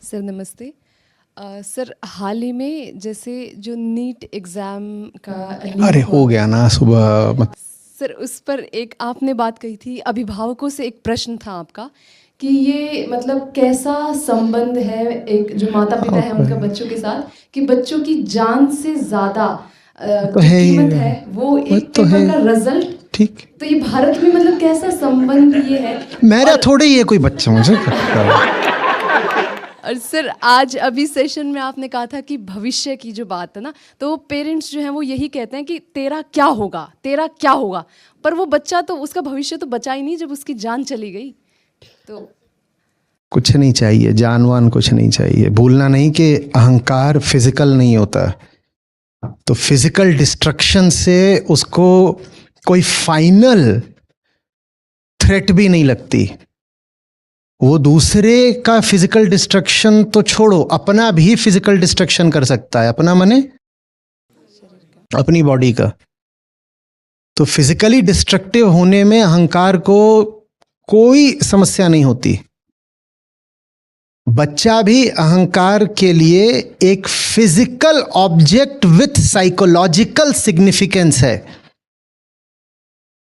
Sir नमस्ते। Sir हाल ही में जैसे जो नीट एग्ज़ाम का अरे लीक हो हुआ, गया ना सुबह सर उस पर एक आपने बात कही थी, अभिभावकों से एक प्रश्न था आपका कि ये मतलब कैसा संबंध है एक जो माता पिता है उनका बच्चों के साथ, कि बच्चों की जान से ज़्यादा तो जो है ही, कीमत है वो वो एक तो है पेपर का रिजल्ट। ठीक। तो ये भारत में मतलब कैसा संबंध ये है? मेरा और थोड़े ही है कोई बच्चा, मुझे क्या पता है। और सर आज अभी सेशन में आपने कहा था कि भविष्य की जो बात है ना, तो पेरेंट्स जो हैं वो यही कहते हैं कि तेरा क्या होगा, तेरा क्या होगा, पर वो बच्चा तो उसका भविष्य तो बचा ही नहीं जब उसकी जान चली गई। तो कुछ नहीं चाहिए, जानवान कुछ नहीं चाहिए। भूलना नहीं कि अहंकार फिजिकल नहीं होता, तो फिजिकल डिस्ट्रक्शन से उसको कोई फाइनल थ्रेट भी नहीं लगती। वो दूसरे का फिजिकल डिस्ट्रक्शन तो छोड़ो, अपना भी फिजिकल डिस्ट्रक्शन कर सकता है। अपना माने अपनी बॉडी का। तो फिजिकली डिस्ट्रक्टिव होने में अहंकार को कोई समस्या नहीं होती। बच्चा भी अहंकार के लिए एक physical object with psychological significance है।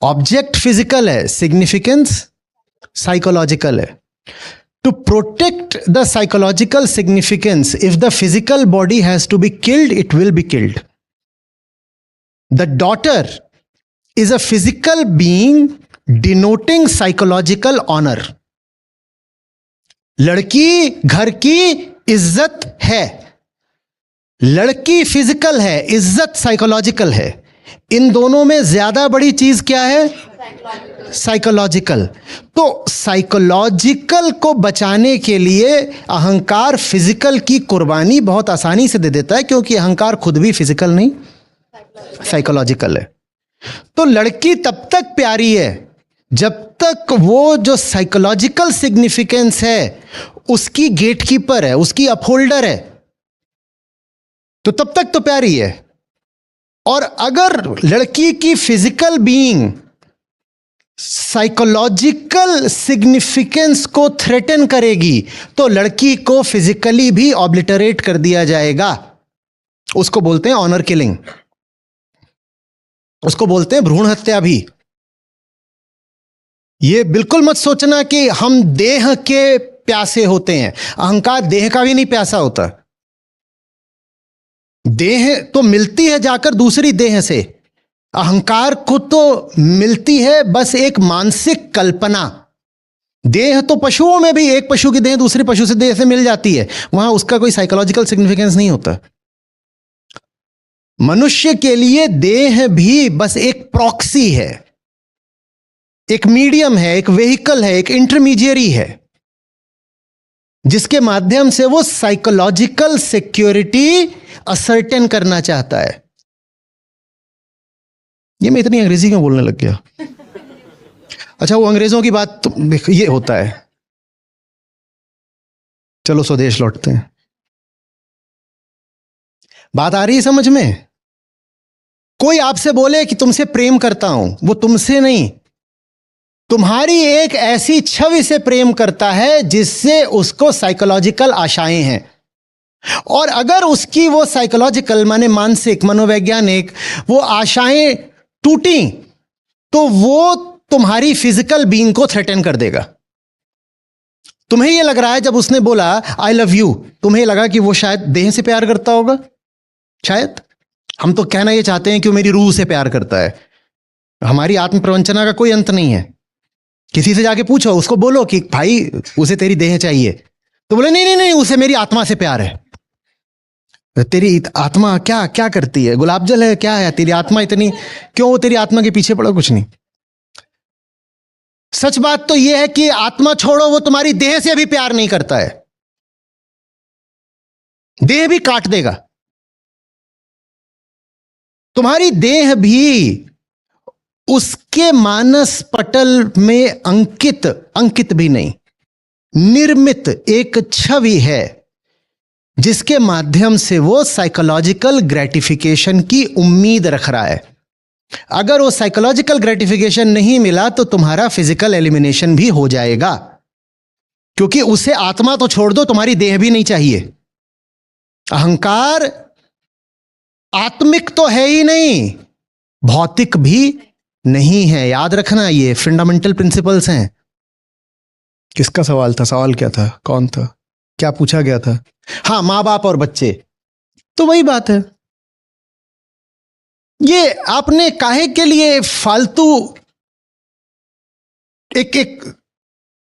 ऑब्जेक्ट फिजिकल है, सिग्निफिकेंस साइकोलॉजिकल है। To protect the psychological significance, if the physical body has to be killed, it will be killed. The daughter is a physical being denoting psychological honor. लड़की घर की इज्जत है, लड़की physical है, इज्जत साइकोलॉजिकल है। इन दोनों में ज्यादा बड़ी चीज क्या है? साइकोलॉजिकल। तो साइकोलॉजिकल को बचाने के लिए अहंकार फिजिकल की कुर्बानी बहुत आसानी से दे देता है, क्योंकि अहंकार खुद भी फिजिकल नहीं साइकोलॉजिकल है। तो लड़की तब तक प्यारी है जब तक वो जो साइकोलॉजिकल सिग्निफिकेंस है उसकी गेटकीपर है, उसकी अपहोल्डर है, तो तब तक तो प्यारी है। और अगर लड़की की फिजिकल बीइंग साइकोलॉजिकल सिग्निफिकेंस को थ्रेटन करेगी तो लड़की को फिजिकली भी ऑब्लिटरेट कर दिया जाएगा। उसको बोलते हैं ऑनर किलिंग, उसको बोलते हैं भ्रूण हत्या भी। ये बिल्कुल मत सोचना कि हम देह के प्यासे होते हैं। अहंकार देह का भी नहीं प्यासा होता। देह तो मिलती है जाकर दूसरी देह से, अहंकार को तो मिलती है बस एक मानसिक कल्पना। देह तो पशुओं में भी, एक पशु की देह दूसरे पशु से देह से मिल जाती है, वहां उसका कोई साइकोलॉजिकल सिग्निफिकेंस नहीं होता। मनुष्य के लिए देह भी बस एक प्रॉक्सी है, एक मीडियम है, एक व्हीकल है, एक इंटरमीडियरी है, जिसके माध्यम से वो साइकोलॉजिकल सिक्योरिटी असर्टेन करना चाहता है। ये मैं इतनी अंग्रेजी क्यों बोलने लग गया? अच्छा, वो अंग्रेजों की बात तो ये होता है। चलो स्वदेश लौटते हैं। बात आ रही है समझ में? कोई आपसे बोले कि तुमसे प्रेम करता हूं, वो तुमसे नहीं, तुम्हारी एक ऐसी छवि से प्रेम करता है जिससे उसको साइकोलॉजिकल आशाएं हैं। और अगर उसकी वो साइकोलॉजिकल माने मानसिक मनोवैज्ञानिक वो आशाएं टूटी तो वो तुम्हारी फिजिकल बीइंग को थ्रेटन कर देगा। तुम्हें यह लग रहा है जब उसने बोला आई लव यू, तुम्हें लगा कि वो शायद देह से प्यार करता होगा, शायद। हम तो कहना ये चाहते हैं कि वो मेरी रूह से प्यार करता है। हमारी आत्म प्रवंचना का कोई अंत नहीं है। किसी से जाके पूछो, उसको बोलो कि भाई उसे तेरी देह चाहिए, तो बोले नहीं नहीं नहीं, उसे मेरी आत्मा से प्यार है। तेरी आत्मा क्या क्या करती है? गुलाब जल है क्या है? तेरी आत्मा इतनी क्यों? वो तेरी आत्मा के पीछे पड़ा? कुछ नहीं। सच बात तो यह है कि आत्मा छोड़ो, वो तुम्हारी देह से भी प्यार नहीं करता है। देह भी काट देगा। तुम्हारी देह भी उसके मानस पटल में अंकित भी नहीं, निर्मित एक छवि है जिसके माध्यम से वो साइकोलॉजिकल ग्रेटिफिकेशन की उम्मीद रख रहा है। अगर वो साइकोलॉजिकल ग्रेटिफिकेशन नहीं मिला तो तुम्हारा फिजिकल एलिमिनेशन भी हो जाएगा, क्योंकि उसे आत्मा तो छोड़ दो, तुम्हारी देह भी नहीं चाहिए। अहंकार आत्मिक तो है ही नहीं, भौतिक भी नहीं है। याद रखना, ये फंडामेंटल प्रिंसिपल्स हैं। किसका सवाल था? सवाल क्या था? कौन था? क्या पूछा गया था? हाँ, मां बाप और बच्चे। तो वही बात है, ये आपने काहे के लिए फालतू एक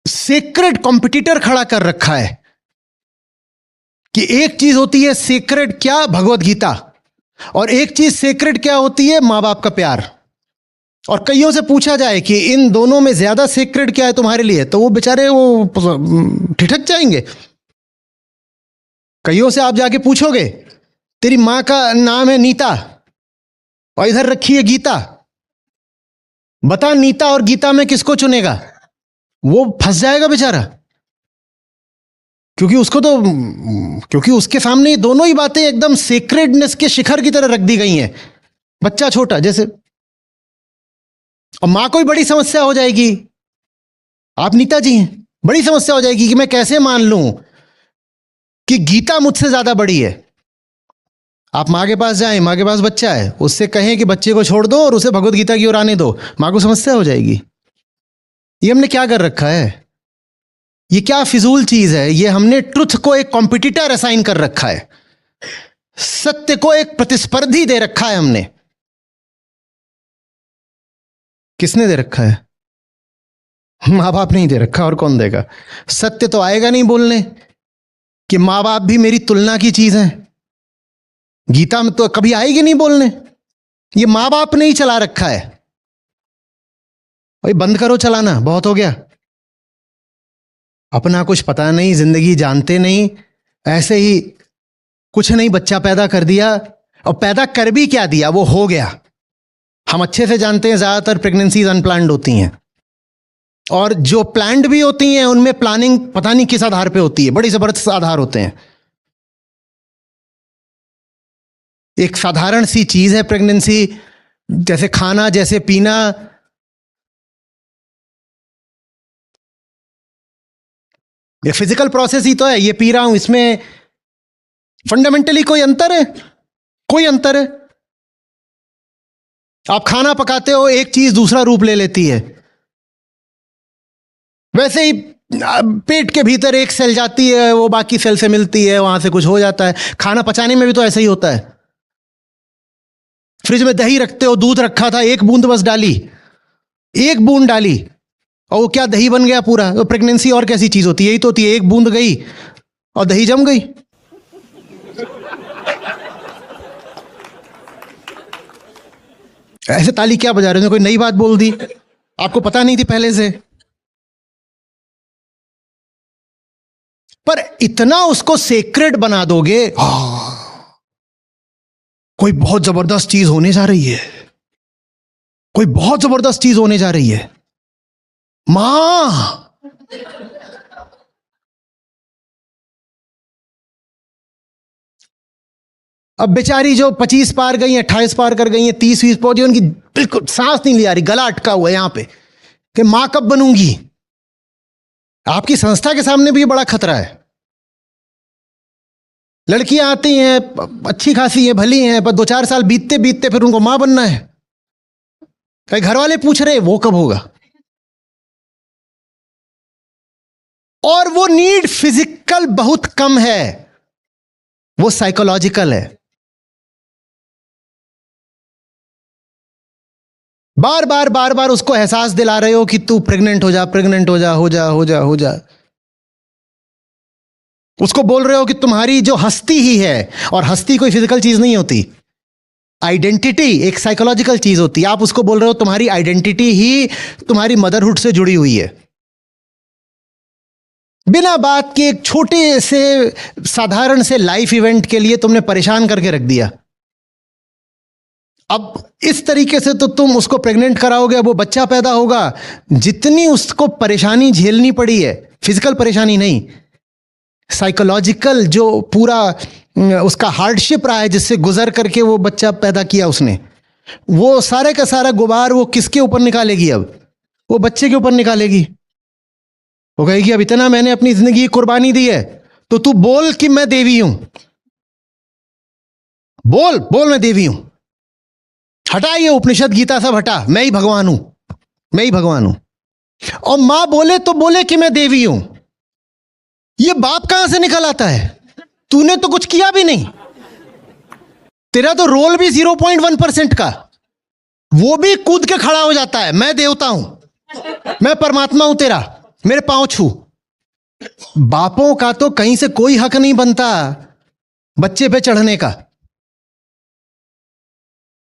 सेक्रेड कॉम्पिटिटर खड़ा कर रखा है कि एक चीज होती है सेक्रेड, क्या? भगवत गीता। और एक चीज सेक्रेड क्या होती है? मां बाप का प्यार। और कईयों से पूछा जाए कि इन दोनों में ज्यादा सेक्रेड क्या है तुम्हारे लिए, तो वो बेचारे वो ठिठक जाएंगे। कईयों से आप जाके पूछोगे, तेरी मां का नाम है नीता और इधर रखी है गीता, बता नीता और गीता में किसको चुनेगा? वो फंस जाएगा बेचारा, क्योंकि क्योंकि उसके सामने ये दोनों ही बातें एकदम सेक्रेडनेस के शिखर की तरह रख दी गई हैं। बच्चा छोटा जैसे, और मां को भी बड़ी समस्या हो जाएगी। आप नीता जी हैं, बड़ी समस्या हो जाएगी कि मैं कैसे मान लूं कि गीता मुझसे ज्यादा बड़ी है। आप मां के पास जाएं, मां के पास बच्चा है, उससे कहें कि बच्चे को छोड़ दो और उसे भगवत गीता की ओर आने दो, मां को समस्या हो जाएगी। ये हमने क्या कर रखा है? ये क्या फिजूल चीज है? ये हमने ट्रुथ को एक कॉम्पिटिटर असाइन कर रखा है, सत्य को एक प्रतिस्पर्धी दे रखा है हमने। किसने दे रखा है? मां बाप नहीं दे रखा, और कौन देगा? सत्य तो आएगा नहीं बोलने कि मां बाप भी मेरी तुलना की चीज है। गीता में तो कभी आएगी नहीं बोलने। ये मां बाप ने ही चला रखा है। भाई बंद करो चलाना, बहुत हो गया। अपना कुछ पता नहीं, जिंदगी जानते नहीं, ऐसे ही कुछ नहीं, बच्चा पैदा कर दिया। और पैदा कर भी क्या दिया, वो हो गया। हम अच्छे से जानते हैं ज्यादातर प्रेगनेंसीज अनप्लान्ड होती हैं, और जो प्लान्ड भी होती हैं उनमें प्लानिंग पता नहीं किस आधार पे होती है, बड़ी जबरदस्त आधार होते हैं। एक साधारण सी चीज है प्रेगनेंसी, जैसे खाना, जैसे पीना। ये फिजिकल प्रोसेस ही तो है, ये पी रहा हूं, इसमें फंडामेंटली कोई अंतर है? कोई अंतर है? आप खाना पकाते हो, एक चीज दूसरा रूप ले लेती है। वैसे ही पेट के भीतर एक सेल जाती है, वो बाकी सेल से मिलती है, वहां से कुछ हो जाता है। खाना पचाने में भी तो ऐसा ही होता है। फ्रिज में दही रखते हो, दूध रखा था, एक बूंद बस डाली, एक बूंद डाली, और वो क्या दही बन गया पूरा। तो प्रेगनेंसी और कैसी चीज होती है? यही तो होती है, एक बूंद गई और दही जम गई। ऐसे ताली क्या बजा रहे हो? कोई नई बात बोल दी, आपको पता नहीं थी पहले से। पर इतना उसको सेक्रेड बना दोगे, कोई बहुत जबरदस्त चीज होने जा रही है, कोई बहुत जबरदस्त चीज होने जा रही है। मां, अब बेचारी जो 25 पार गई है, 28 पार कर गई है, 30-20 पहुंची, उनकी बिल्कुल सांस नहीं ली आ रही, गला अटका हुआ है यहां पे कि मां कब बनूंगी। आपकी संस्था के सामने भी बड़ा खतरा है। लड़कियां आती हैं, अच्छी खासी हैं, भली हैं, पर 2-4 साल बीतते बीतते फिर उनको मां बनना है। कई घर वाले पूछ रहे वो कब होगा। और वो नीड फिजिकल बहुत कम है, वो साइकोलॉजिकल है। बार बार बार बार उसको एहसास दिला रहे हो कि तू प्रेग्नेंट हो जा, प्रेग्नेंट हो जा, हो जा, हो जा, हो जा। उसको बोल रहे हो कि तुम्हारी जो हस्ती ही है, और हस्ती कोई फिजिकल चीज नहीं होती, आइडेंटिटी एक साइकोलॉजिकल चीज होती है। आप उसको बोल रहे हो तुम्हारी आइडेंटिटी ही तुम्हारी मदरहुड से जुड़ी हुई है। बिना बात के एक छोटे से साधारण से लाइफ इवेंट के लिए तुमने परेशान करके रख दिया। अब इस तरीके से तो तुम उसको प्रेग्नेंट कराओगे, अब वो बच्चा पैदा होगा। जितनी उसको परेशानी झेलनी पड़ी है, फिजिकल परेशानी नहीं, साइकोलॉजिकल जो पूरा उसका हार्डशिप रहा है, जिससे गुजर करके वो बच्चा पैदा किया उसने, वो सारे का सारा गुबार वो किसके ऊपर निकालेगी? अब वो बच्चे के ऊपर निकालेगी। वो कहेगी अब इतना मैंने अपनी जिंदगी की कुर्बानी दी है, तो तू बोल कि मैं देवी हूं, बोल बोल मैं देवी हूं। हटा ये उपनिषद गीता सब हटा, मैं ही भगवान हूं, मैं ही भगवान हूं। और मां बोले तो बोले कि मैं देवी हूं। ये बाप कहां से निकल आता है? तूने तो कुछ किया भी नहीं, तेरा तो रोल भी 0.1% का, वो भी कूद के खड़ा हो जाता है, मैं देवता हूं, मैं परमात्मा हूं तेरा, मेरे पांव छू। बापों का तो कहीं से कोई हक नहीं बनता बच्चे पे चढ़ने का।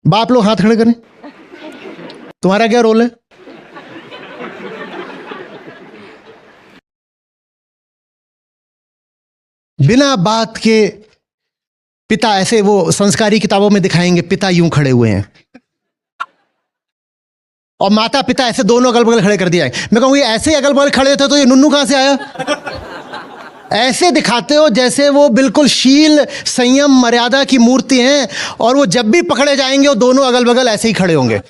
बाप लोग हाथ खड़े करें, तुम्हारा क्या रोल है? बिना बात के पिता ऐसे, वो संस्कारी किताबों में दिखाएंगे पिता यूं खड़े हुए हैं और माता पिता ऐसे दोनों अगल बगल खड़े कर दिया है। मैं कहूंगी ऐसे अगल बगल खड़े थे तो ये नुन्नू कहां से आया? ऐसे दिखाते हो जैसे वो बिल्कुल शील संयम मर्यादा की मूर्ति हैं, और वो जब भी पकड़े जाएंगे वो दोनों अगल बगल ऐसे ही खड़े होंगे।